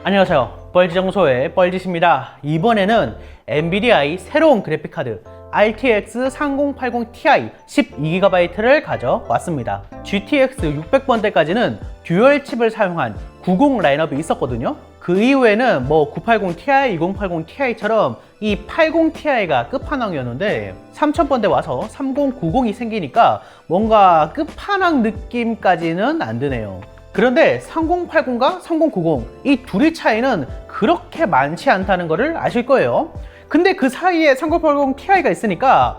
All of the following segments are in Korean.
안녕하세요, 뻘지정소의 뻘짓입니다. 이번에는 엔비디아의 새로운 그래픽카드 RTX 3080 Ti 12GB를 가져왔습니다. GTX 600번대까지는 듀얼 칩을 사용한 90 라인업이 있었거든요. 그 이후에는 980 Ti, 2080 Ti처럼 이 80 Ti가 끝판왕이었는데 3000번대 와서 3090이 생기니까 뭔가 끝판왕 느낌까지는 안 드네요. 그런데 3080과 3090 이 둘의 차이는 그렇게 많지 않다는 것을 아실 거예요. 근데 그 사이에 3080 Ti가 있으니까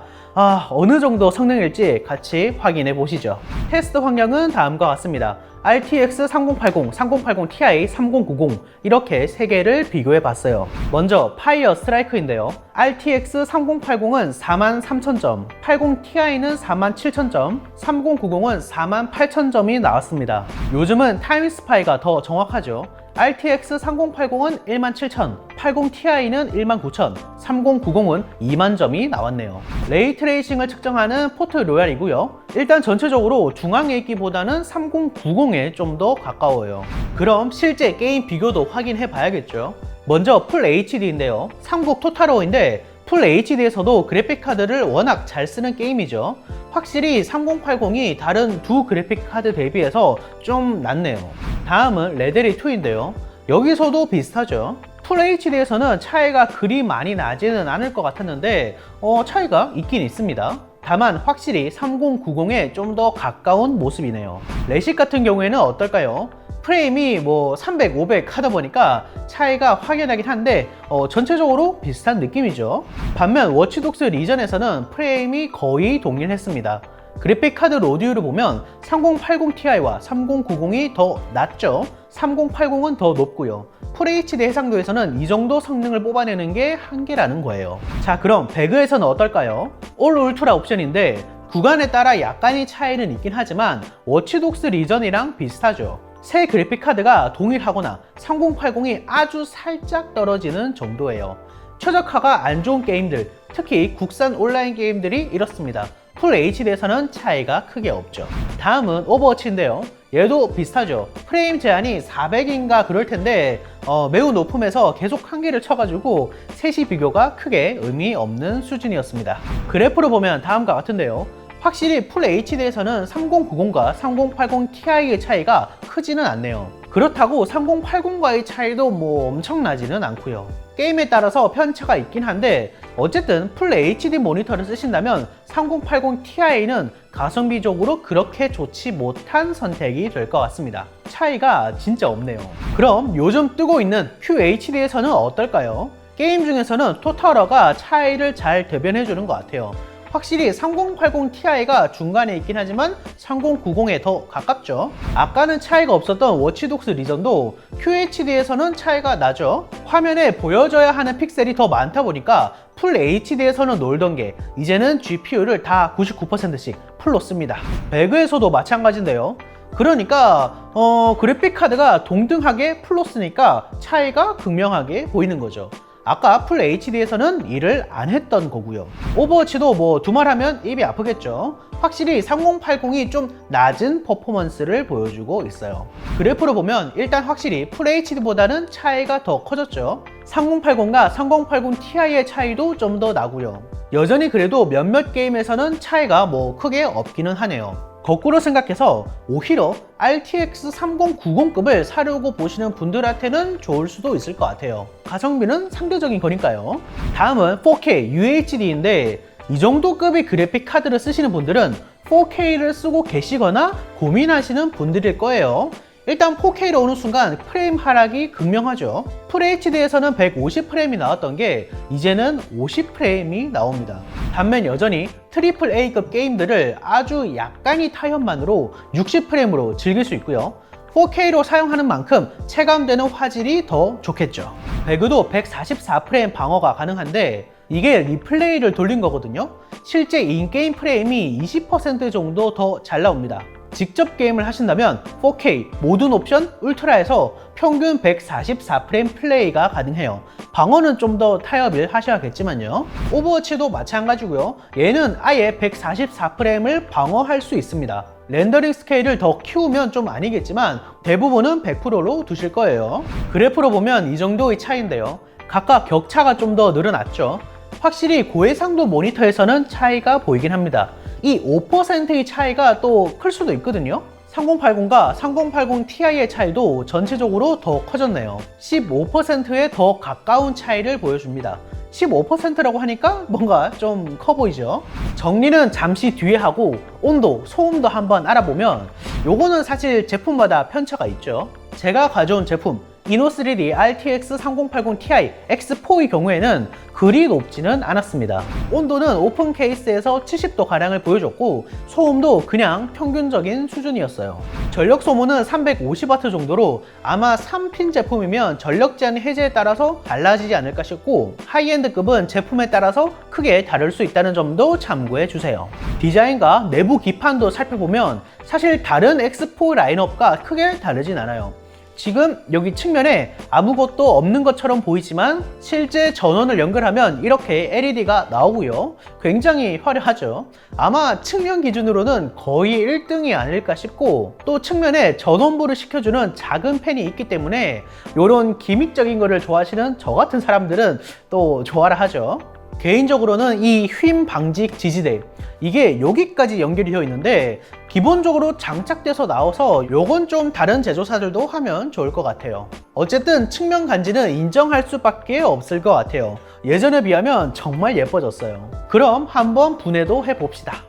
어느 정도 성능일지 같이 확인해 보시죠. 테스트 환경은 다음과 같습니다. RTX 3080, 3080 Ti, 3090 이렇게 세 개를 비교해 봤어요. 먼저 파이어 스트라이크인데요. RTX 3080은 43,000점, 80 Ti는 47,000점, 3090은 48,000점이 나왔습니다. 요즘은 타임스파이가 더 정확하죠. RTX 3080은 17,000, 80 Ti는 19,000, 3090은 20,000점이 나왔네요. 레이트레이싱을 측정하는 포트 로얄이고요. 일단 전체적으로 중앙에 있기보다는 3090에 좀 더 가까워요. 그럼 실제 게임 비교도 확인해 봐야겠죠. 먼저 풀 HD인데요. 삼국 토탈워인데 풀 HD에서도 그래픽카드를 워낙 잘 쓰는 게임이죠. 확실히 3080이 다른 두 그래픽카드 대비해서 좀 낫네요. 다음은 레데리2인데요. 여기서도 비슷하죠. 풀 HD에서는 차이가 그리 많이 나지는 않을 것 같았는데 차이가 있긴 있습니다. 다만 확실히 3090에 좀 더 가까운 모습이네요. 레식 같은 경우에는 어떨까요? 프레임이 300, 500 하다 보니까 차이가 확연하긴 한데 전체적으로 비슷한 느낌이죠. 반면 워치독스 리전에서는 프레임이 거의 동일했습니다. 그래픽카드 로듀를 보면 3080 Ti와 3090이 더 낮죠. 3080은 더 높고요. FHD 해상도에서는 이 정도 성능을 뽑아내는 게 한계라는 거예요. 자, 그럼 배그에서는 어떨까요? 올 울트라 옵션인데 구간에 따라 약간의 차이는 있긴 하지만 워치독스 리전이랑 비슷하죠. 새 그래픽카드가 동일하거나 3080이 아주 살짝 떨어지는 정도예요. 최적화가 안 좋은 게임들, 특히 국산 온라인 게임들이 이렇습니다. 풀 HD에서는 차이가 크게 없죠. 다음은 오버워치인데요. 얘도 비슷하죠. 프레임 제한이 400인가 그럴 텐데 매우 높음에서 계속 한계를 쳐가지고 셋이 비교가 크게 의미 없는 수준이었습니다. 그래프로 보면 다음과 같은데요. 확실히 풀 HD에서는 3090과 3080 Ti의 차이가 크지는 않네요. 그렇다고 3080과의 차이도 엄청나지는 않고요. 게임에 따라서 편차가 있긴 한데 어쨌든 풀 HD 모니터를 쓰신다면 3080 Ti는 가성비적으로 그렇게 좋지 못한 선택이 될 것 같습니다. 차이가 진짜 없네요. 그럼 요즘 뜨고 있는 QHD에서는 어떨까요? 게임 중에서는 토탈워가 차이를 잘 대변해주는 것 같아요. 확실히 3080 Ti가 중간에 있긴 하지만 3090에 더 가깝죠. 아까는 차이가 없었던 워치독스 리전도 QHD에서는 차이가 나죠. 화면에 보여져야 하는 픽셀이 더 많다 보니까 풀 HD에서는 놀던 게 이제는 GPU를 다 99%씩 풀로 씁니다. 배그에서도 마찬가지인데요. 그러니까 그래픽카드가 동등하게 풀로 쓰니까 차이가 극명하게 보이는 거죠. 아까 풀 HD에서는 일을 안 했던 거고요. 오버워치도 두말하면 입이 아프겠죠. 확실히 3080이 좀 낮은 퍼포먼스를 보여주고 있어요. 그래프로 보면 일단 확실히 풀 HD보다는 차이가 더 커졌죠. 3080과 3080 Ti의 차이도 좀 더 나고요. 여전히 그래도 몇몇 게임에서는 차이가 크게 없기는 하네요. 거꾸로 생각해서 오히려 RTX 3090급을 사려고 보시는 분들한테는 좋을 수도 있을 것 같아요. 가성비는 상대적인 거니까요. 다음은 4K UHD인데 이 정도 급의 그래픽 카드를 쓰시는 분들은 4K를 쓰고 계시거나 고민하시는 분들일 거예요. 일단 4K로 오는 순간 프레임 하락이 극명하죠. FHD에서는 150프레임이 나왔던 게 이제는 50프레임이 나옵니다. 반면 여전히 AAA급 게임들을 아주 약간의 타협만으로 60프레임으로 즐길 수 있고요. 4K로 사용하는 만큼 체감되는 화질이 더 좋겠죠. 배그도 144프레임 방어가 가능한데 이게 리플레이를 돌린 거거든요. 실제 인게임 프레임이 20% 정도 더 잘 나옵니다. 직접 게임을 하신다면 4K 모든 옵션 울트라에서 평균 144프레임 플레이가 가능해요. 방어는 좀 더 타협을 하셔야겠지만요. 오버워치도 마찬가지고요. 얘는 아예 144프레임을 방어할 수 있습니다. 렌더링 스케일을 더 키우면 좀 아니겠지만 대부분은 100%로 두실 거예요. 그래프로 보면 이 정도의 차이인데요. 각각 격차가 좀 더 늘어났죠. 확실히 고해상도 모니터에서는 차이가 보이긴 합니다. 이 5%의 차이가 또 클 수도 있거든요. 3080과 3080 Ti의 차이도 전체적으로 더 커졌네요. 15%에 더 가까운 차이를 보여줍니다. 15%라고 하니까 뭔가 좀 커 보이죠? 정리는 잠시 뒤에 하고 온도, 소음도 한번 알아보면 요거는 사실 제품마다 편차가 있죠. 제가 가져온 제품 이노3D RTX 3080 Ti X4의 경우에는 그리 높지는 않았습니다. 온도는 오픈 케이스에서 70도 가량을 보여줬고 소음도 그냥 평균적인 수준이었어요. 전력 소모는 350W 정도로 아마 3핀 제품이면 전력 제한 해제에 따라서 달라지지 않을까 싶고 하이엔드급은 제품에 따라서 크게 다를 수 있다는 점도 참고해 주세요. 디자인과 내부 기판도 살펴보면 사실 다른 X4 라인업과 크게 다르진 않아요. 지금 여기 측면에 아무것도 없는 것처럼 보이지만 실제 전원을 연결하면 이렇게 LED가 나오고요. 굉장히 화려하죠. 아마 측면 기준으로는 거의 1등이 아닐까 싶고 또 측면에 전원부를 식혀주는 작은 팬이 있기 때문에 이런 기믹적인 거를 좋아하시는 저 같은 사람들은 또 좋아라 하죠. 개인적으로는 이 휨 방직 지지대 이게 여기까지 연결이 되어 있는데 기본적으로 장착돼서 나와서 요건 좀 다른 제조사들도 하면 좋을 것 같아요. 어쨌든 측면 간지는 인정할 수밖에 없을 것 같아요. 예전에 비하면 정말 예뻐졌어요. 그럼 한번 분해도 해봅시다.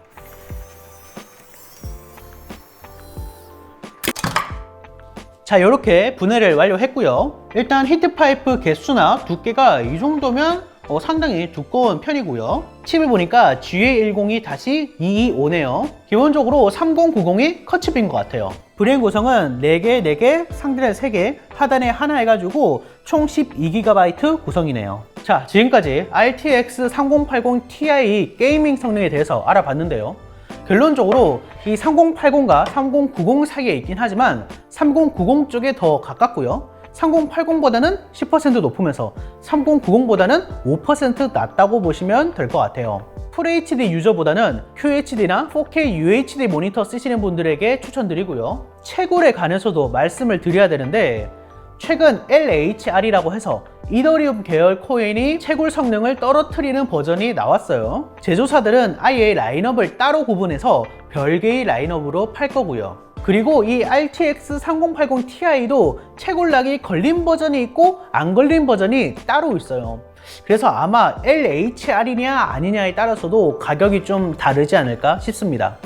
자, 이렇게 분해를 완료했고요. 일단 히트파이프 개수나 두께가 이 정도면 상당히 두꺼운 편이고요. 칩을 보니까 GA102-225네요. 기본적으로 3090이 컷칩인 것 같아요. 브레인 구성은 4개, 4개, 상단에 3개, 하단에 하나 해가지고 총 12GB 구성이네요. 자, 지금까지 RTX 3080 Ti 게이밍 성능에 대해서 알아봤는데요. 결론적으로 이 3080과 3090 사이에 있긴 하지만 3090 쪽에 더 가깝고요. 3080보다는 10% 높으면서 3090보다는 5% 낮다고 보시면 될 것 같아요. FHD 유저보다는 QHD나 4K UHD 모니터 쓰시는 분들에게 추천드리고요. 채굴에 관해서도 말씀을 드려야 되는데 최근 LHR이라고 해서 이더리움 계열 코인이 채굴 성능을 떨어뜨리는 버전이 나왔어요. 제조사들은 아예 라인업을 따로 구분해서 별개의 라인업으로 팔 거고요. 그리고 이 RTX 3080 Ti도 채굴락이 걸린 버전이 있고 안 걸린 버전이 따로 있어요. 그래서 아마 LHR이냐 아니냐에 따라서도 가격이 좀 다르지 않을까 싶습니다.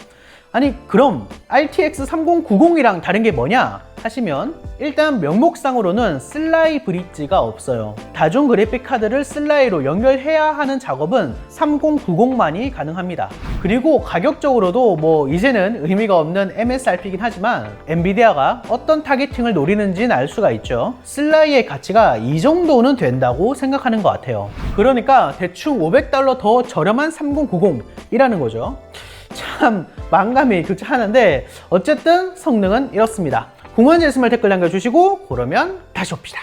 아니 그럼 RTX 3090이랑 다른 게 뭐냐 하시면 일단 명목상으로는 슬라이 브릿지가 없어요. 다중 그래픽 카드를 슬라이로 연결해야 하는 작업은 3090만이 가능합니다. 그리고 가격적으로도 뭐 이제는 의미가 없는 MSRP이긴 하지만 엔비디아가 어떤 타겟팅을 노리는지는 알 수가 있죠. 슬라이의 가치가 이 정도는 된다고 생각하는 것 같아요. 그러니까 대충 $500 더 저렴한 3090이라는 거죠. 참 만감이 교차하는데 어쨌든 성능은 이렇습니다. 궁금한 점 있으면 댓글 남겨주시고 그러면 다시 옵시다.